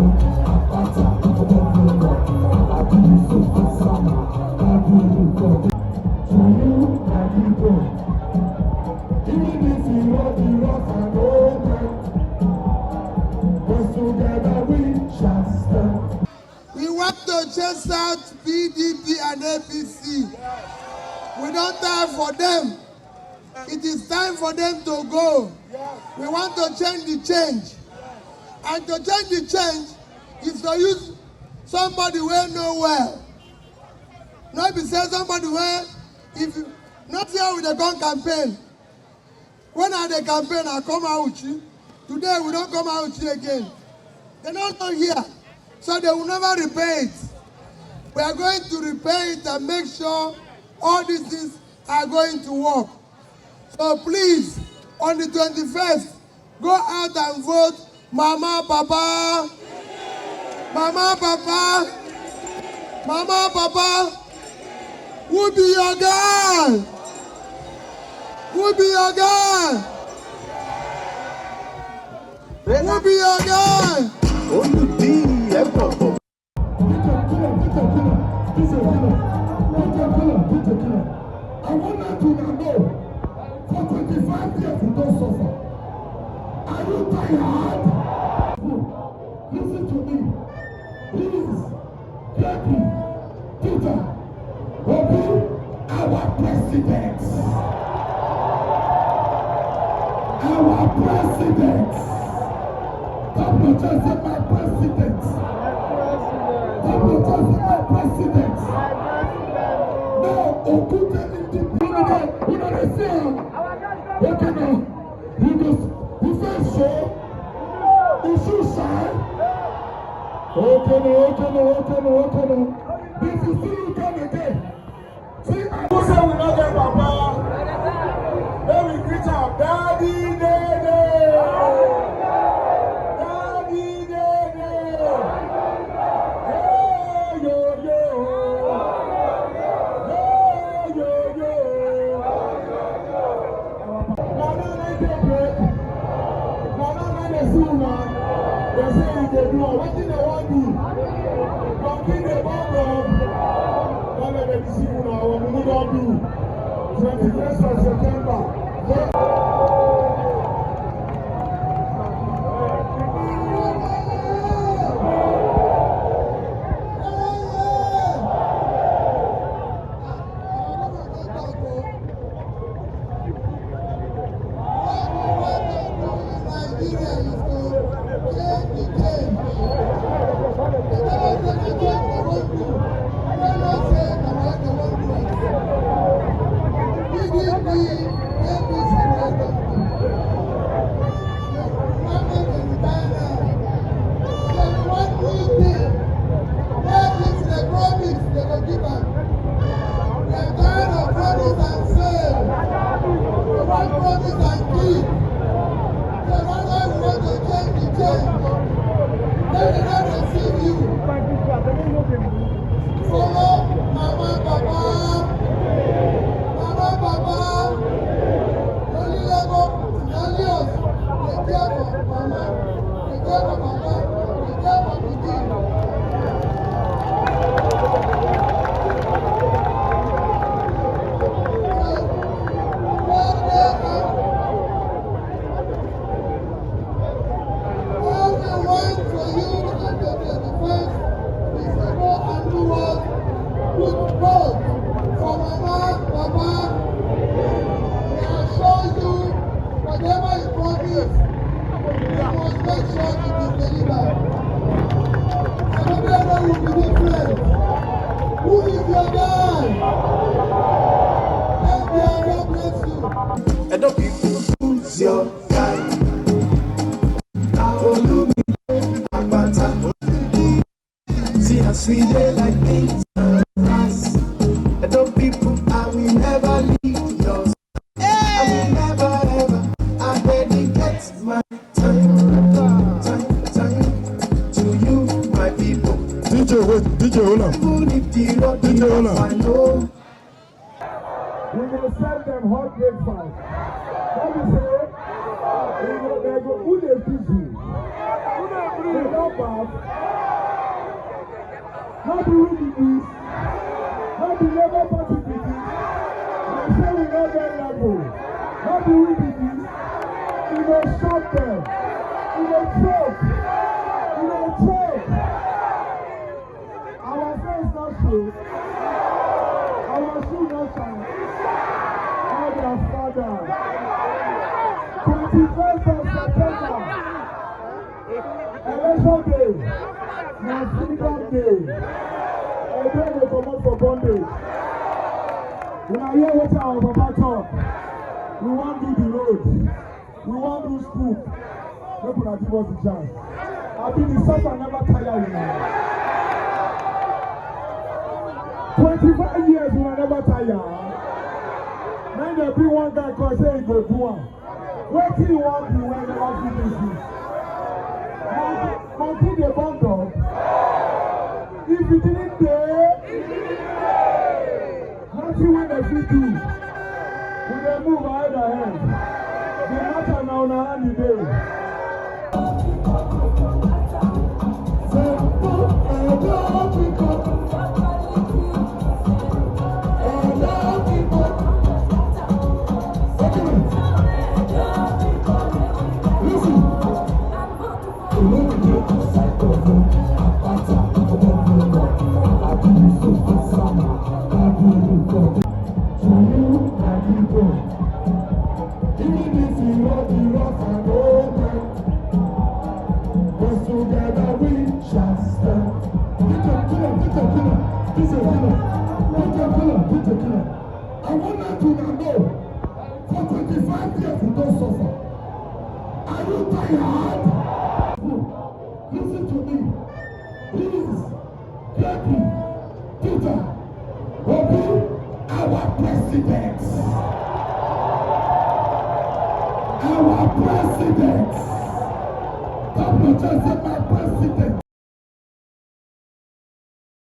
We want to chase out PDP and APC. We don't have for them. It is time for them to go. We want to change the change. And to change the change is to use somebody we know well. Not be say somebody where, if you not here with the gun campaign. When I the campaign, I come out with you. Today we don't come out with you again. They're not here. So they will never repay it. We are going to repay it and make sure all these things are going to work. So please, on the 21st, go out and vote Mama, Papa. Mama, Papa. Mama, Papa. Who be your girl? Who be your girl? Who be your girl? Olumide Akpata. I want to know, for 25 years we don't suffer. Are you tired? Listen to me. Please, Jackie, Peter, Obi, our president. Our president. Come not just say my president. Come not just say my president. No, Okuta in the beginning. We don't see him. Okay, now. He first show. He should shine. Okay. If you see you come again. See, I will say we not get Papa. Then we greet our daddy, your time. Olumide Akpata. See us we dey like things us. Edo people, I will never leave yours. I will never ever. I dedicate my time to you, my people. DJ Ola. Even if the road is I know. We will send them hot breakfast. What you say? Who they busy? They don't back. Not the room it is. Not the Labour Party it is. They say we don't get level. Not the room it is. We will shut them. We will choke. We will choke. Our face not show. Our shoe not shine. All their father. 21st of September. Election day. Na freedom day. Everybody will come out for bondage. When I hear what our Papa talk, we want to do the road. We want to do school. Make una give us the chance. I been the suffer never tire you now. 25 years we never tire. Then there be one guy called say he go do one. What do you want to when the last business? Monkey the bundle. If you didn't dare, nothing when they fit do. We dey move ahead ahead. The matter now na hand the day. I want you to know, for 25 years we don't suffer. Are you tired? Listen to me. Please, Becky, Peter, Obi, our president. Our president. God just said my president.